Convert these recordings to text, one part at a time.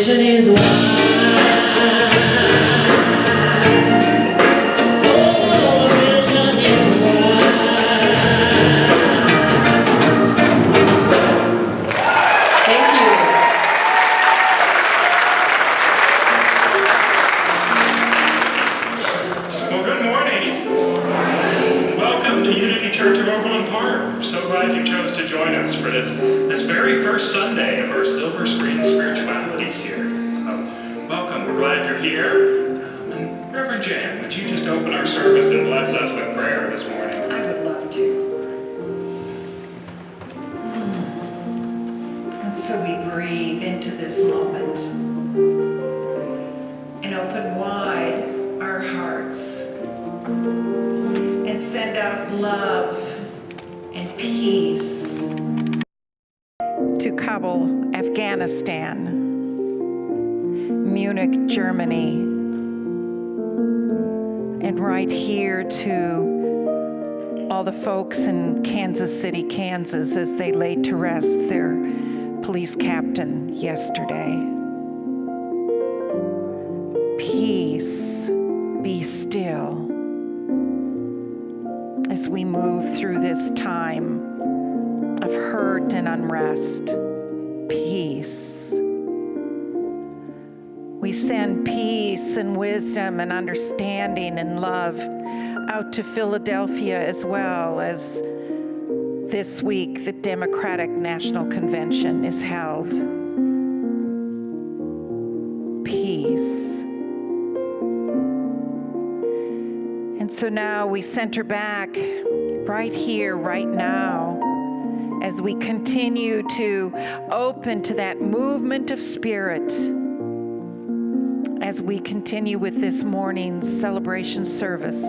vision is wide. For this very first Sunday of our Silver Screen Spirituality series. Welcome, we're glad you're here. And Reverend Jan, would you just open our service and bless us with prayer this morning? I would love to. And so we breathe into this moment and open wide our hearts and send out love and peace to Kabul, Afghanistan, Munich, Germany, and right here to all the folks in Kansas City, Kansas, as they laid to rest their police captain yesterday. Peace, be still as we move through this time of hurt and unrest. Peace. We send peace and wisdom and understanding and love out to Philadelphia, as well as this week the Democratic National Convention is held. Peace. And so now we center back right here, right now, as we continue to open to that movement of spirit, as we continue with this morning's celebration service.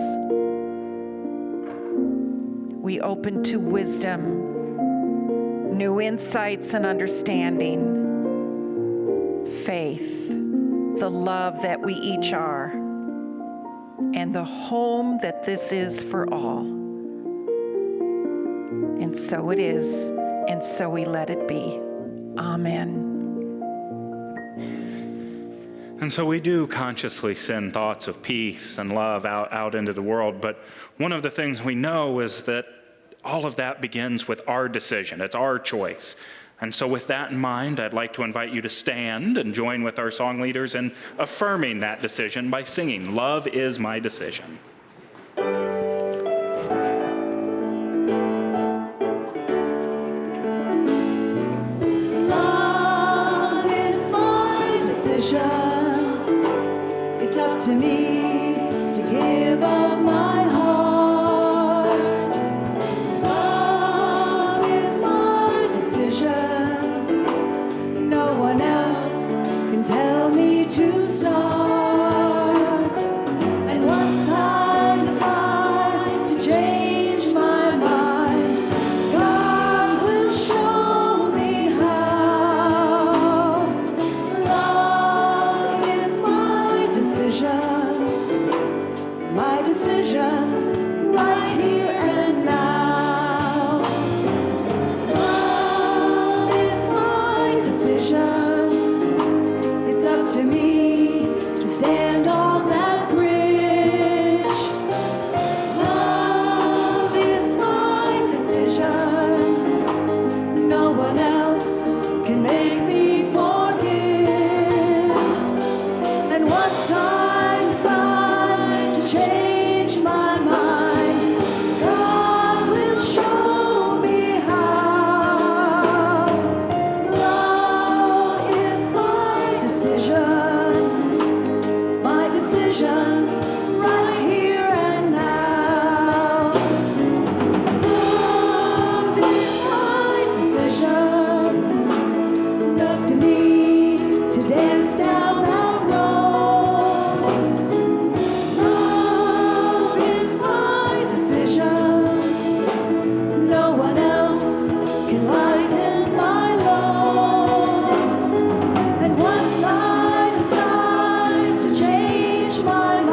We open to wisdom, new insights and understanding, faith, the love that we each are, and the home that this is for all. And so it is, and so we let it be. Amen. And so we do consciously send thoughts of peace and love out into the world, but one of the things we know is that all of that begins with our decision. It's our choice. And so with that in mind, I'd like to invite you to stand and join with our song leaders in affirming that decision by singing, "Love is my decision." It's up to me to give up my heart. Love is my decision. No one else can tell me to start. And once I decide to change my mind, God will show me how. Love is my decision right here and now. Love is my decision. It's up to me to stand on that bridge. Love is my decision. No one else can make me forgive. And once I decide to change my mind, God will show me how. Love is my decision right here and now. Love is my decision. It's up to me to dance down that road. Love is my decision. No one else can lighten my load. And once I decide to change my mind,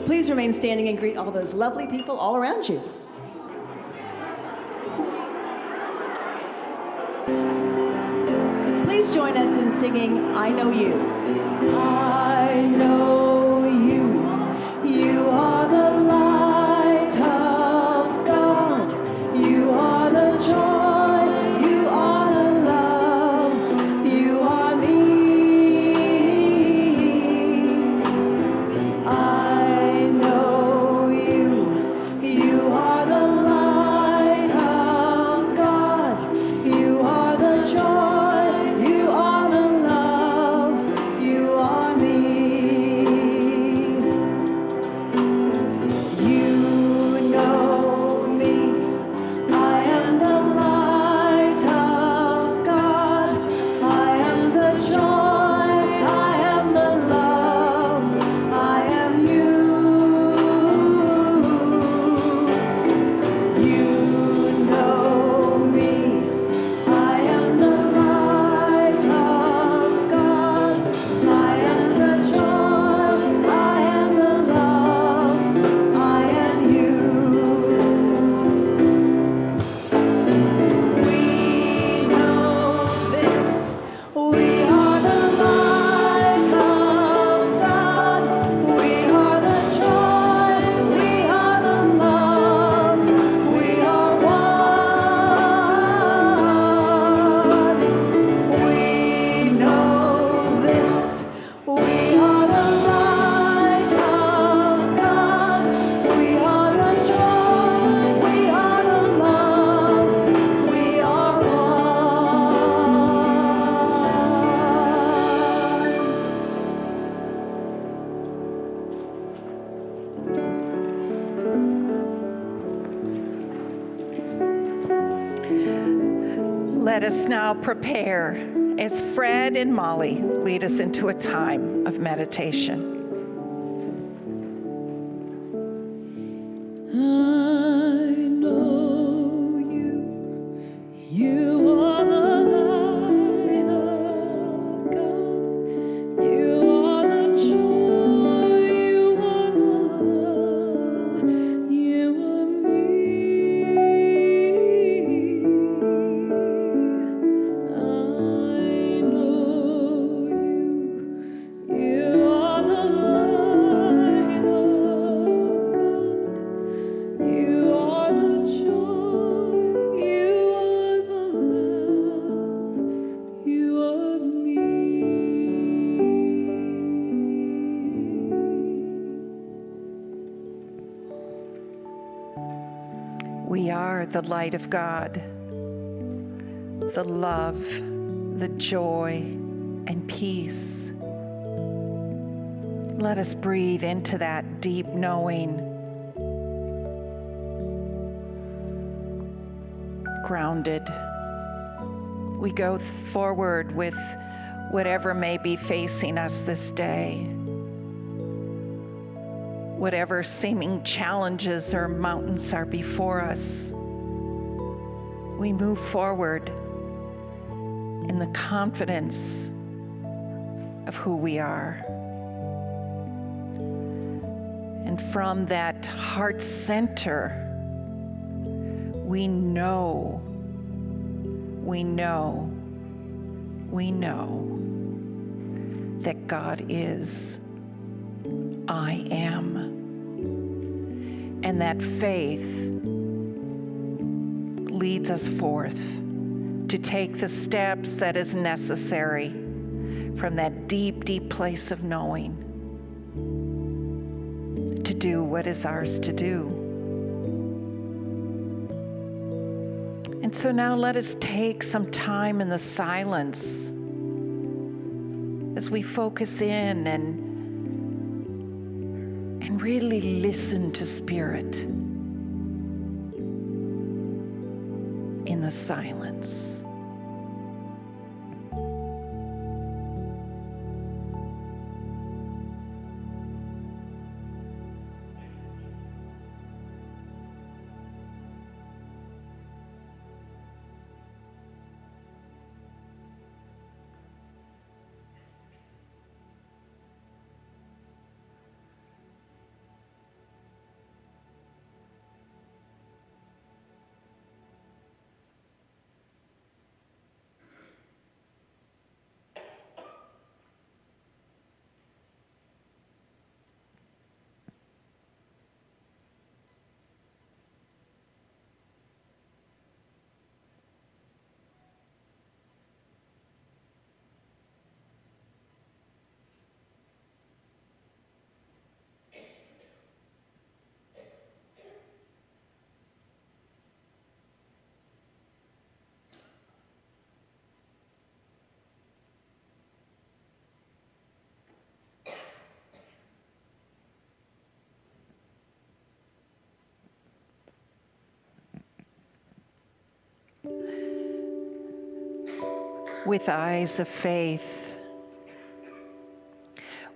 please remain standing and greet all those lovely people all around you. Please join us in singing I Know You. I know you. You are the light of God. You are the joy. You are the love. You are me. I know you. You are the light of God. You are the joy. You are the love. You are me. You know me. I am the light of God. I am the joy. I am the love. I am you. You know me. I am the light of God. I am the joy. I am the love. I am you. We know this. We are the light of God. We are the joy. We are the love. We are one. We know this. We are the light of God. We are the joy. We are the love. We are one. Let us now prepare as Fred and Molly lead us into a time of meditation. I know you. You are the light of God. You are the joy. You are the love. You are me. I know you. You are the light of God. You are the joy, you are the love, you are me. We are the light of God, the love, the joy, and peace. Let us breathe into that deep knowing, grounded. We go forward with whatever may be facing us this day, whatever seeming challenges or mountains are before us. We move forward in the confidence of who we are. And from that heart center, we know that God is, I am. And that faith leads us forth to take the steps that is necessary from that deep, deep place of knowing to do what is ours to do. And so now let us take some time in the silence as we focus in and really listen to Spirit in the silence. With eyes of faith,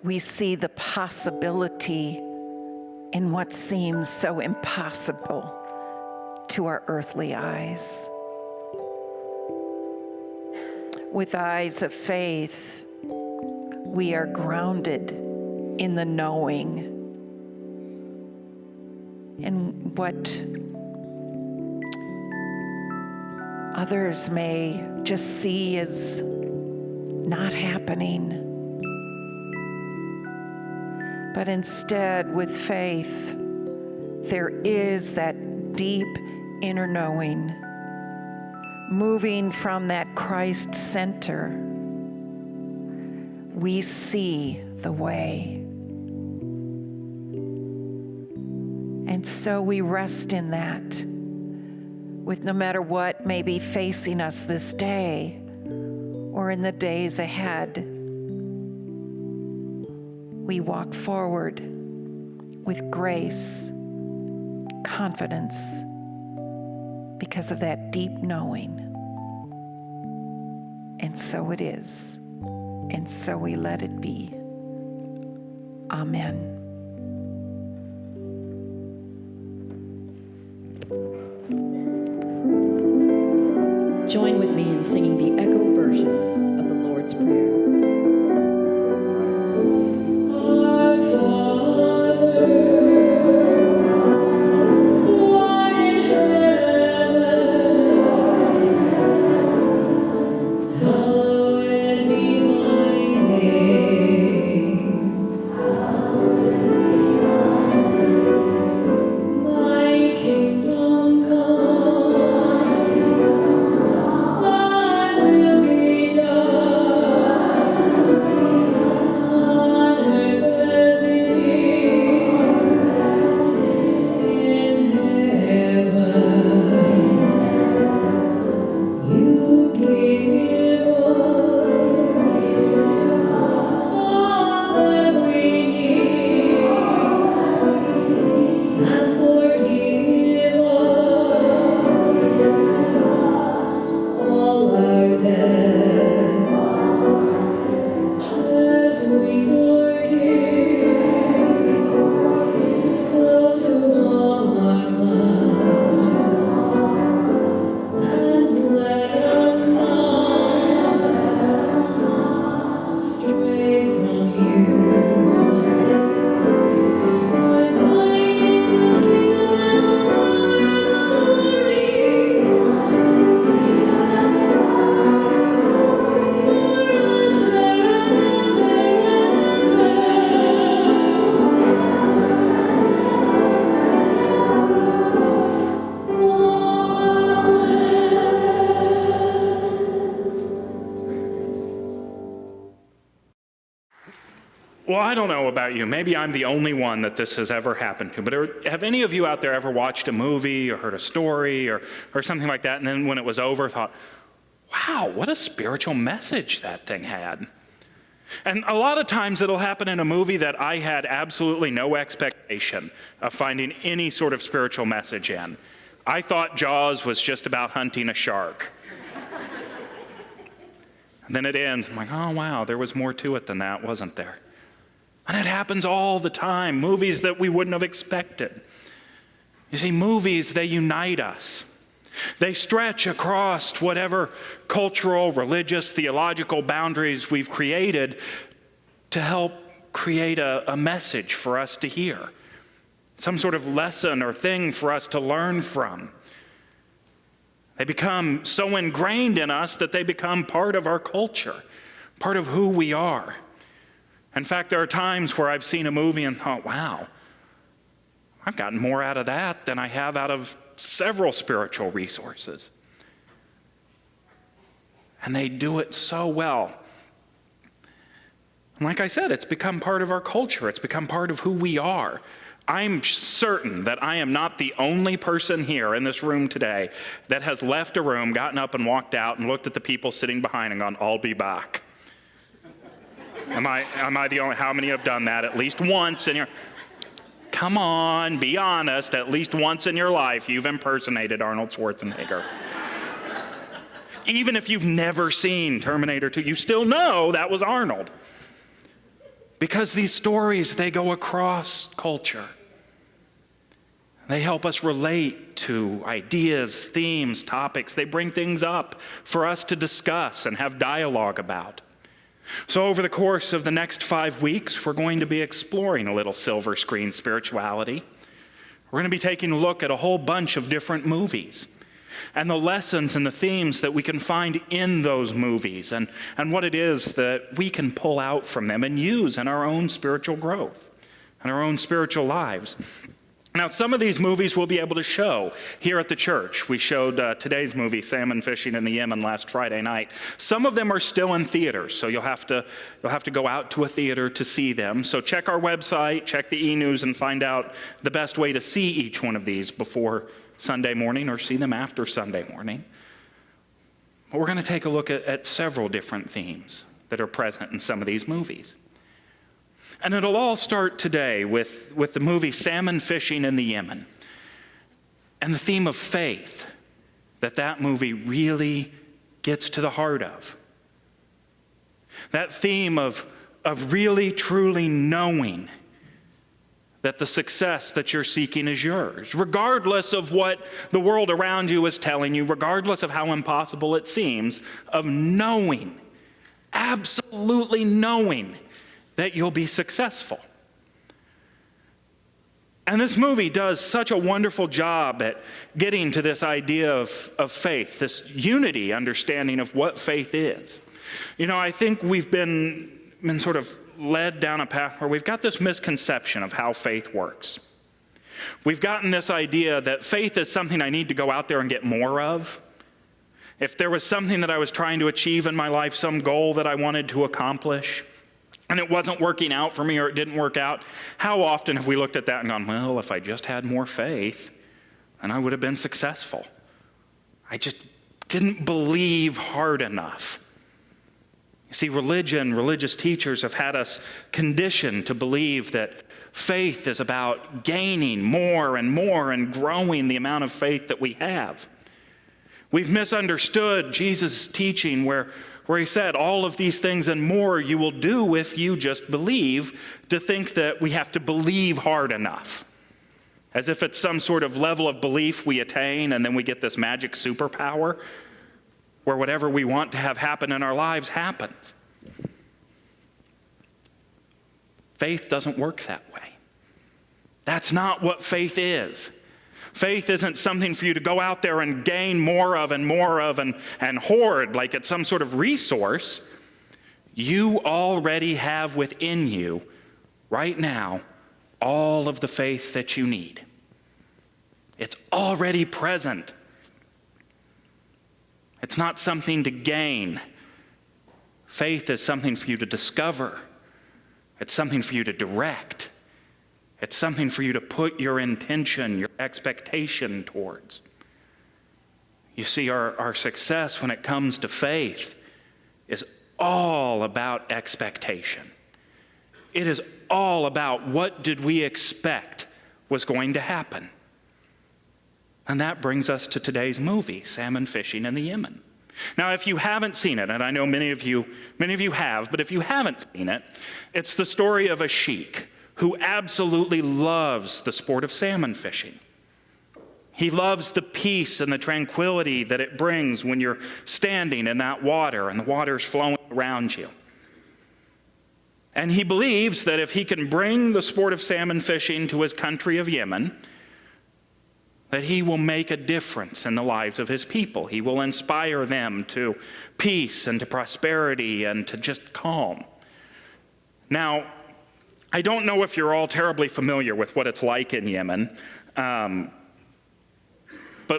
we see the possibility in what seems so impossible to our earthly eyes. With eyes of faith, we are grounded in the knowing. And what others may just see as not happening. But instead, with faith, there is that deep inner knowing, moving from that Christ center. We see the way. And so we rest in that, with no matter what may be facing us this day or in the days ahead. We walk forward with grace, confidence, because of that deep knowing. And so it is, and so we let it be. Amen. Join with me in singing the echo version of the Lord's Prayer. Well, I don't know about you. Maybe I'm the only one that this has ever happened to, but have any of you out there ever watched a movie or heard a story or something like that, and then when it was over thought, wow, what a spiritual message that thing had? And a lot of times it'll happen in a movie that I had absolutely no expectation of finding any sort of spiritual message in. I thought Jaws was just about hunting a shark. And then it ends, I'm like, oh wow, there was more to it than that, wasn't there? And it happens all the time, movies that we wouldn't have expected. You see, movies, they unite us. They stretch across whatever cultural, religious, theological boundaries we've created to help create a message for us to hear, some sort of lesson or thing for us to learn from. They become so ingrained in us that they become part of our culture, part of who we are. In fact, there are times where I've seen a movie and thought, wow, I've gotten more out of that than I have out of several spiritual resources. And they do it so well. And like I said, it's become part of our culture. It's become part of who we are. I'm certain that I am not the only person here in this room today that has left a room, gotten up and walked out and looked at the people sitting behind and gone, I'll be back. Am I the only? How many have done that at least once in your? Come on, be honest. At least once in your life, you've impersonated Arnold Schwarzenegger. Even if you've never seen Terminator 2, you still know that was Arnold. Because these stories, they go across culture. They help us relate to ideas, themes, topics. They bring things up for us to discuss and have dialogue about. So over the course of the next 5 weeks, we're going to be exploring a little silver screen spirituality. We're going to be taking a look at a whole bunch of different movies and the lessons and the themes that we can find in those movies and what it is that we can pull out from them and use in our own spiritual growth and our own spiritual lives. Now, some of these movies we'll be able to show here at the church. We showed today's movie, Salmon Fishing in the Yemen, last Friday night. Some of them are still in theaters, so you'll have to go out to a theater to see them. So check our website, check the e-news, and find out the best way to see each one of these before Sunday morning or see them after Sunday morning. But we're going to take a look at several different themes that are present in some of these movies. And it'll all start today with the movie Salmon Fishing in the Yemen and the theme of faith that movie really gets to the heart of. That theme of really, truly knowing that the success that you're seeking is yours, regardless of what the world around you is telling you, regardless of how impossible it seems, of knowing, absolutely knowing that you'll be successful. And this movie does such a wonderful job at getting to this idea of faith, this unity understanding of what faith is. You know, I think we've been sort of led down a path where we've got this misconception of how faith works. We've gotten this idea that faith is something I need to go out there and get more of. If there was something that I was trying to achieve in my life, some goal that I wanted to accomplish, and it wasn't working out for me or it didn't work out, how often have we looked at that and gone, well, if I just had more faith, then I would have been successful. I just didn't believe hard enough. You see, religious teachers have had us conditioned to believe that faith is about gaining more and more and growing the amount of faith that we have. We've misunderstood Jesus' teaching where he said, all of these things and more you will do if you just believe, to think that we have to believe hard enough. As if it's some sort of level of belief we attain and then we get this magic superpower where whatever we want to have happen in our lives happens. Faith doesn't work that way. That's not what faith is. Faith isn't something for you to go out there and gain more of and hoard like it's some sort of resource. You already have within you, right now, all of the faith that you need. It's already present. It's not something to gain. Faith is something for you to discover. It's something for you to direct. It's something for you to put your intention, your expectation towards. You see, our success when it comes to faith is all about expectation. It is all about what did we expect was going to happen. And that brings us to today's movie, Salmon Fishing in the Yemen. Now, if you haven't seen it, and I know many of you have, but if you haven't seen it, it's the story of a sheik who absolutely loves the sport of salmon fishing. He loves the peace and the tranquility that it brings when you're standing in that water and the water's flowing around you. And he believes that if he can bring the sport of salmon fishing to his country of Yemen, that he will make a difference in the lives of his people. He will inspire them to peace and to prosperity and to just calm. Now, I don't know if you're all terribly familiar with what it's like in Yemen, but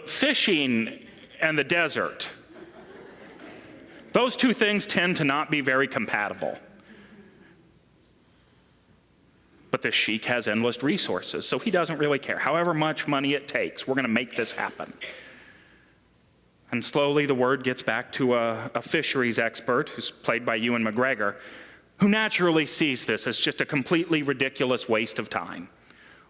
fishing and the desert, those two things tend to not be very compatible. But the sheik has endless resources, so he doesn't really care. However much money it takes, we're going to make this happen. And slowly the word gets back to a fisheries expert, who's played by Ewan McGregor, who naturally sees this as just a completely ridiculous waste of time.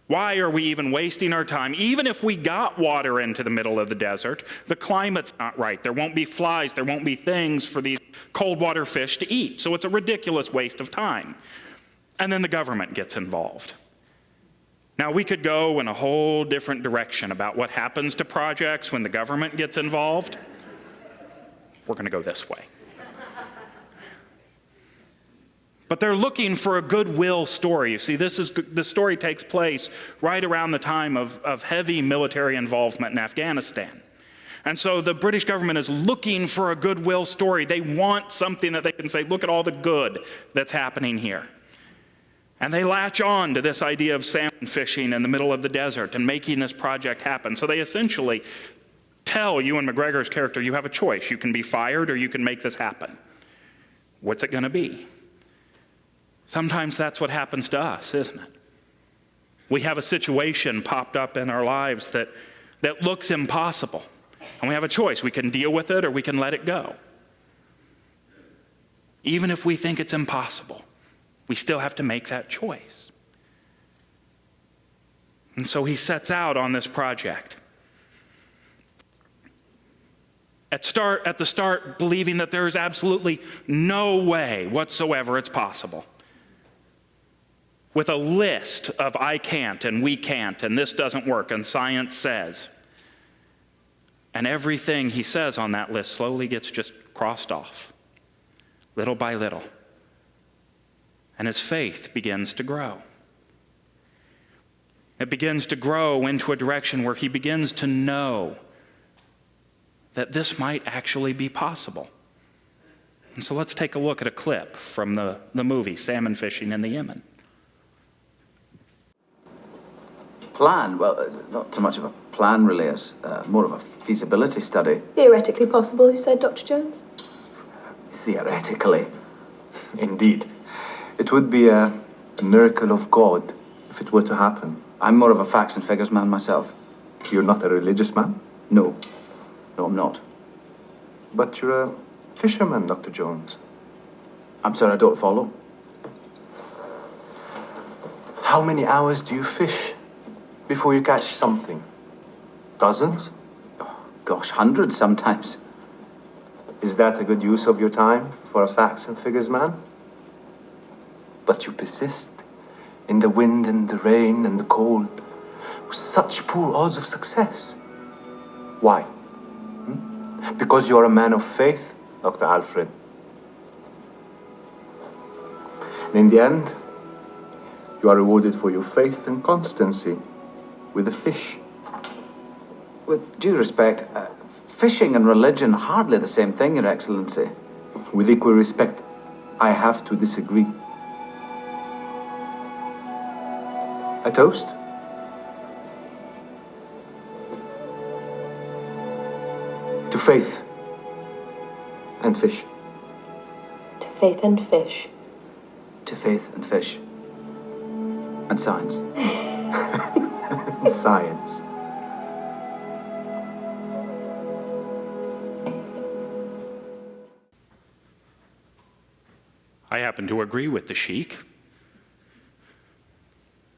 Why are we even wasting our time? Even if we got water into the middle of the desert, the climate's not right. There won't be flies, there won't be things for these cold water fish to eat. So it's a ridiculous waste of time. And then the government gets involved. Now, we could go in a whole different direction about what happens to projects when the government gets involved. We're going to go this way. But they're looking for a goodwill story. You see, the story takes place right around the time of heavy military involvement in Afghanistan. And so the British government is looking for a goodwill story. They want something that they can say, look at all the good that's happening here. And they latch on to this idea of salmon fishing in the middle of the desert and making this project happen. So they essentially tell Ewan McGregor's character, you have a choice. You can be fired or you can make this happen. What's it going to be? Sometimes that's what happens to us, isn't it? We have a situation popped up in our lives that looks impossible. And we have a choice. We can deal with it or we can let it go. Even if we think it's impossible, we still have to make that choice. And so he sets out on this project. At the start, believing that there is absolutely no way whatsoever it's possible. With a list of I can't and we can't and this doesn't work and science says. And everything he says on that list slowly gets just crossed off, little by little. And his faith begins to grow. It begins to grow into a direction where he begins to know that this might actually be possible. And so let's take a look at a clip from the movie, Salmon Fishing in the Yemen. Plan? Well, not so much of a plan, really, as more of a feasibility study. Theoretically possible, you said, Dr. Jones? Theoretically. Indeed. It would be a miracle of God if it were to happen. I'm more of a facts and figures man myself. You're not a religious man? No. No, I'm not. But you're a fisherman, Dr. Jones. I'm sorry, I don't follow. How many hours do you fish before you catch something? Dozens? Oh, gosh, hundreds sometimes. Is that a good use of your time for a facts and figures man? But you persist in the wind and the rain and the cold with such poor odds of success. Why? Because you're a man of faith, Dr. Alfred. And in the end, you are rewarded for your faith and constancy with a fish. With due respect, fishing and religion are hardly the same thing, Your Excellency. With equal respect, I have to disagree. A toast? To faith and fish. To faith and fish. To faith and fish. And science. Science. I happen to agree with the sheik.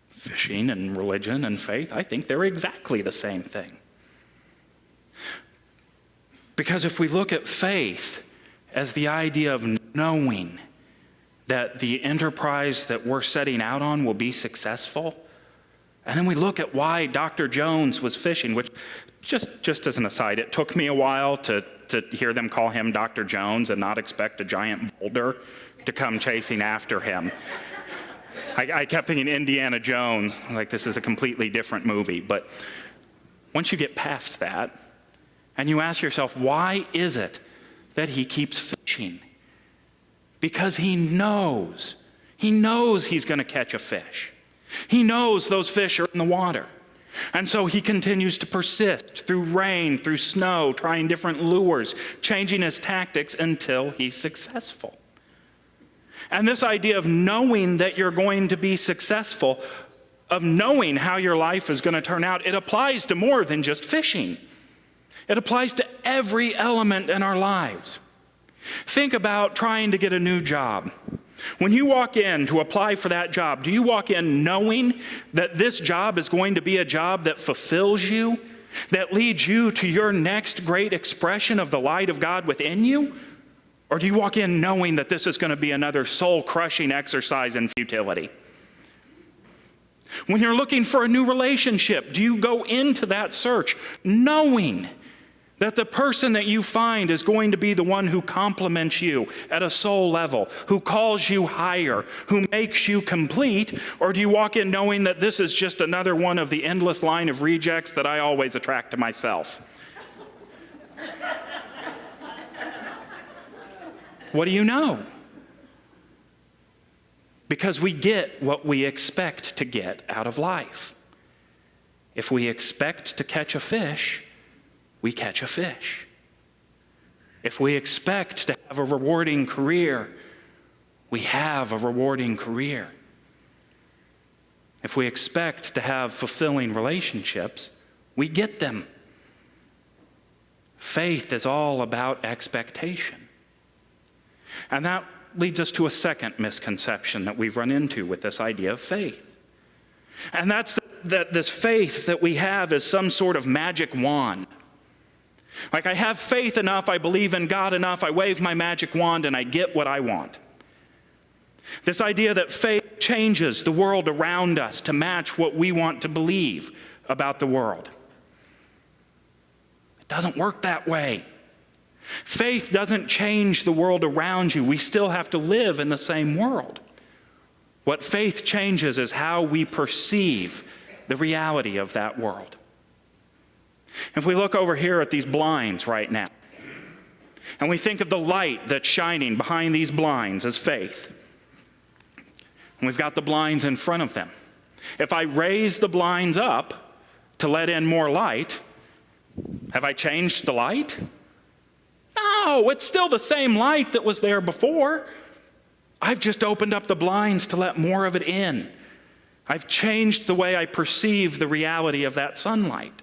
Fishing and religion and faith, I think they're exactly the same thing. Because if we look at faith as the idea of knowing that the enterprise that we're setting out on will be successful, and then we look at why Dr. Jones was fishing, which, just as an aside, it took me a while to hear them call him Dr. Jones and not expect a giant boulder to come chasing after him. I kept thinking Indiana Jones, like this is a completely different movie. But once you get past that, and you ask yourself, why is it that he keeps fishing? Because he knows he's going to catch a fish. He knows those fish are in the water. And so he continues to persist through rain, through snow, trying different lures, changing his tactics until he's successful. And this idea of knowing that you're going to be successful, of knowing how your life is going to turn out, it applies to more than just fishing. It applies to every element in our lives. Think about trying to get a new job. When you walk in to apply for that job, do you walk in knowing that this job is going to be a job that fulfills you, that leads you to your next great expression of the light of God within you? Or do you walk in knowing that this is going to be another soul-crushing exercise in futility? When you're looking for a new relationship, do you go into that search knowing that the person that you find is going to be the one who complements you at a soul level, who calls you higher, who makes you complete? Or do you walk in knowing that this is just another one of the endless line of rejects that I always attract to myself? What do you know? Because we get what we expect to get out of life. If we expect to catch a fish, we catch a fish. If we expect to have a rewarding career, we have a rewarding career. If we expect to have fulfilling relationships, we get them. Faith is all about expectation. And that leads us to a second misconception that we've run into with this idea of faith. And that's that this faith that we have is some sort of magic wand. Like, I have faith enough, I believe in God enough, I wave my magic wand and I get what I want. This idea that faith changes the world around us to match what we want to believe about the world. It doesn't work that way. Faith doesn't change the world around you. We still have to live in the same world. What faith changes is how we perceive the reality of that world. If we look over here at these blinds right now, and we think of the light that's shining behind these blinds as faith, and we've got the blinds in front of them. If I raise the blinds up to let in more light, have I changed the light? No, it's still the same light that was there before. I've just opened up the blinds to let more of it in. I've changed the way I perceive the reality of that sunlight.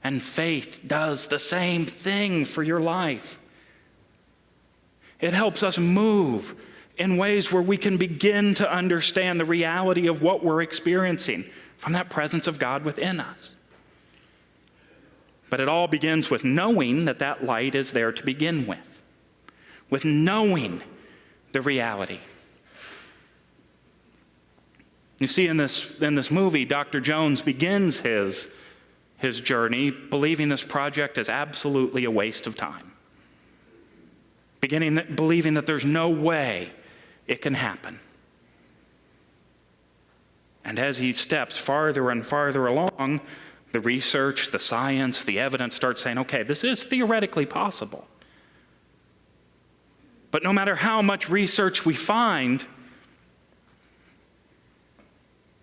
And faith does the same thing for your life. It helps us move in ways where we can begin to understand the reality of what we're experiencing from that presence of God within us. But it all begins with knowing that that light is there to begin with knowing the reality. You see, in this movie, Dr. Jones begins his journey believing this project is absolutely a waste of time. Believing that there's no way it can happen. And as he steps farther and farther along, the research, the science, the evidence starts saying, okay, this is theoretically possible. But no matter how much research we find,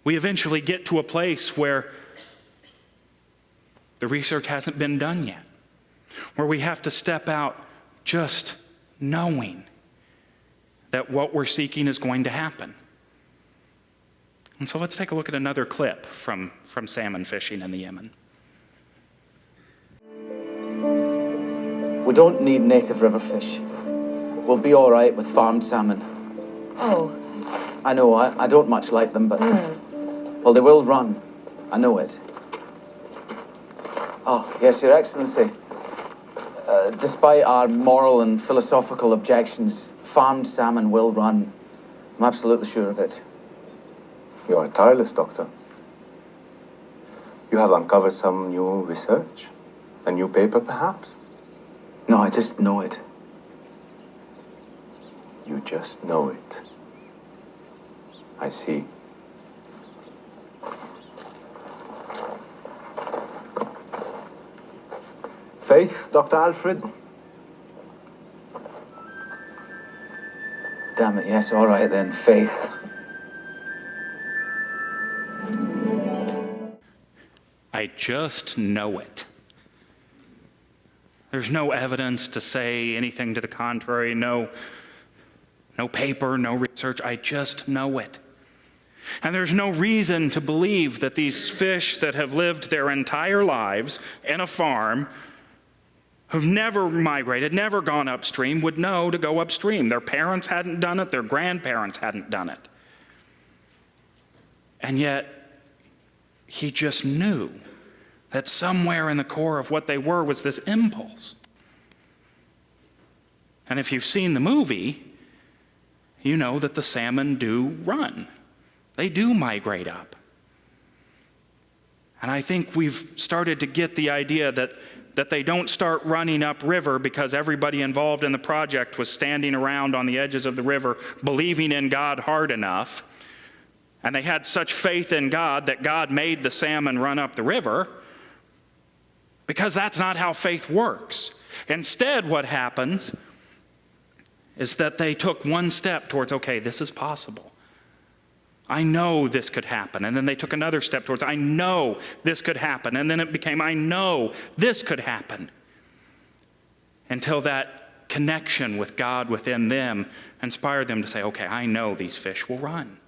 we eventually get to a place where the research hasn't been done yet, where we have to step out just knowing that what we're seeking is going to happen. And so let's take a look at another clip from salmon fishing in the Yemen. We don't need native river fish. We'll be all right with farmed salmon. Oh. I know, I don't much like them, but... Well, they will run. I know it. Oh, yes, Your Excellency. Despite our moral and philosophical objections, farmed salmon will run. I'm absolutely sure of it. You are tireless, Doctor. You have uncovered some new research? A new paper, perhaps? No, I just know it. You just know it. I see. Faith, Dr. Alfred? Damn it, yes, all right then, faith. I just know it. There's no evidence to say anything to the contrary, no paper, no research. I just know it. And there's no reason to believe that these fish that have lived their entire lives in a farm who've never migrated, never gone upstream, would know to go upstream. Their parents hadn't done it, their grandparents hadn't done it. And yet, he just knew that somewhere in the core of what they were was this impulse. And if you've seen the movie, you know that the salmon do run. They do migrate up. And I think we've started to get the idea that they don't start running upriver because everybody involved in the project was standing around on the edges of the river believing in God hard enough, and they had such faith in God that God made the salmon run up the river, because that's not how faith works. Instead, what happens is that they took one step towards, okay, this is possible. I know this could happen. And then they took another step towards, I know this could happen. And then it became, I know this could happen. Until that connection with God within them inspired them to say, okay, I know these fish will run.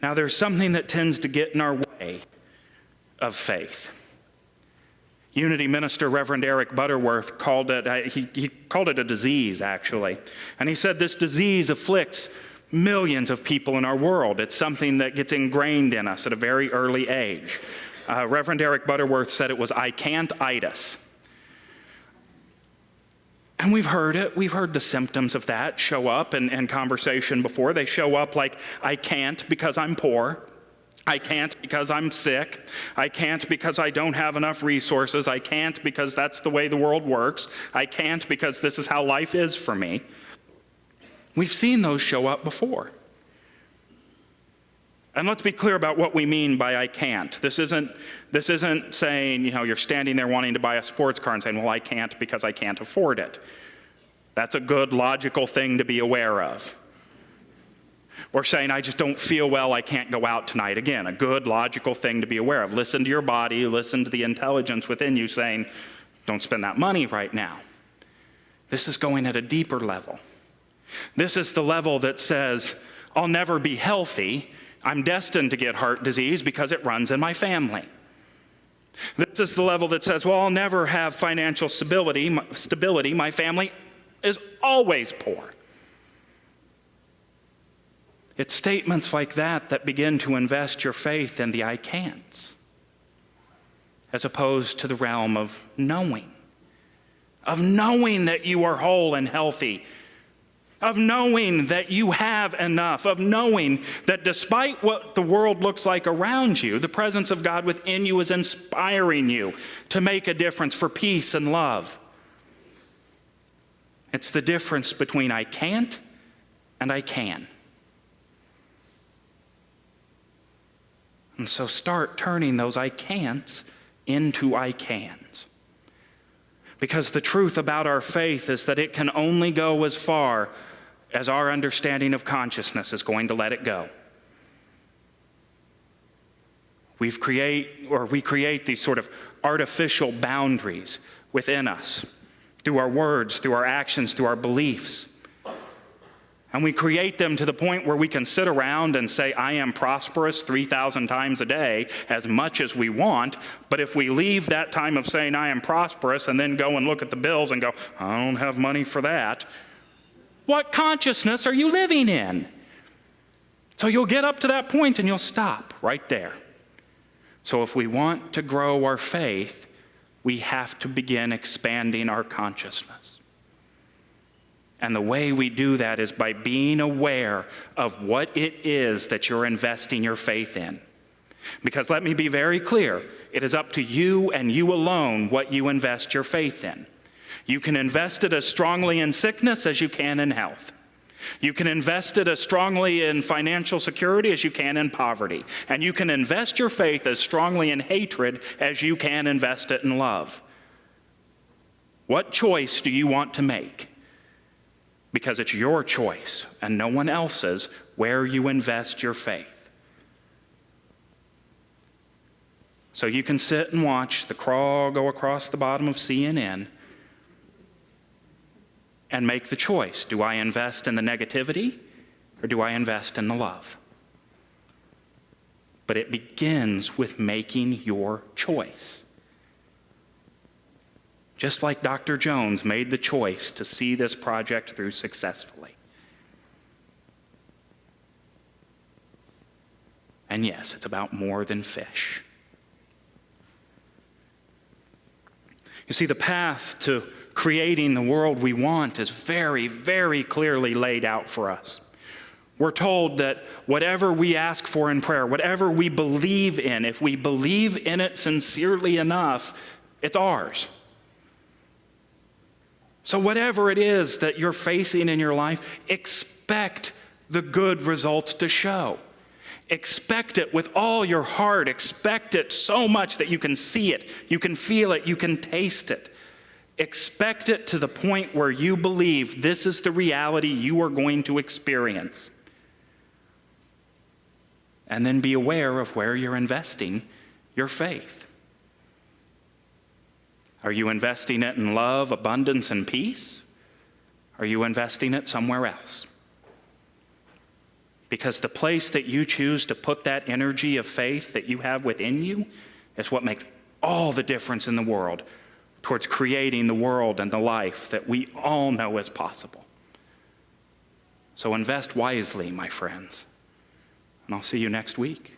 Now, there's something that tends to get in our way of faith. Unity minister Reverend Eric Butterworth called it, he called it a disease, actually. And he said this disease afflicts millions of people in our world. It's something that gets ingrained in us at a very early age. Reverend Eric Butterworth said it was I can't-itis. And we've heard it. We've heard the symptoms of that show up in conversation before. They show up like, I can't because I'm poor. I can't because I'm sick. I can't because I don't have enough resources. I can't because that's the way the world works. I can't because this is how life is for me. We've seen those show up before. And let's be clear about what we mean by I can't. This isn't saying, you're standing there wanting to buy a sports car and saying, well, I can't because I can't afford it. That's a good, logical thing to be aware of. Or saying, I just don't feel well, I can't go out tonight. Again, a good, logical thing to be aware of. Listen to your body, listen to the intelligence within you saying, don't spend that money right now. This is going at a deeper level. This is the level that says, I'll never be healthy. I'm destined to get heart disease because it runs in my family. This is the level that says, well, I'll never have financial stability. My family is always poor. It's statements like that begin to invest your faith in the I can'ts, as opposed to the realm of knowing that you are whole and healthy, of knowing that you have enough, of knowing that despite what the world looks like around you, the presence of God within you is inspiring you to make a difference for peace and love. It's the difference between I can't and I can. And so start turning those I can'ts into I cans. Because the truth about our faith is that it can only go as far as our understanding of consciousness is going to let it go. We create these sort of artificial boundaries within us through our words, through our actions, through our beliefs. And we create them to the point where we can sit around and say, I am prosperous 3,000 times a day, as much as we want. But if we leave that time of saying I am prosperous and then go and look at the bills and go, I don't have money for that, what consciousness are you living in? So you'll get up to that point and you'll stop right there. So if we want to grow our faith, we have to begin expanding our consciousness. And the way we do that is by being aware of what it is that you're investing your faith in. Because let me be very clear, it is up to you and you alone what you invest your faith in. You can invest it as strongly in sickness as you can in health. You can invest it as strongly in financial security as you can in poverty. And you can invest your faith as strongly in hatred as you can invest it in love. What choice do you want to make? Because it's your choice and no one else's where you invest your faith. So you can sit and watch the crawl go across the bottom of CNN and make the choice. Do I invest in the negativity or do I invest in the love? But it begins with making your choice. just like Dr. Jones made the choice to see this project through successfully. And yes, it's about more than fish. You see, the path to creating the world we want is very, very clearly laid out for us. We're told that whatever we ask for in prayer, whatever we believe in, if we believe in it sincerely enough, it's ours. So whatever it is that you're facing in your life, expect the good results to show. Expect it with all your heart. Expect it so much that you can see it, you can feel it, you can taste it. Expect it to the point where you believe this is the reality you are going to experience. And then be aware of where you're investing your faith. Are you investing it in love, abundance, and peace? Are you investing it somewhere else? Because the place that you choose to put that energy of faith that you have within you is what makes all the difference in the world towards creating the world and the life that we all know is possible. So invest wisely, my friends. And I'll see you next week.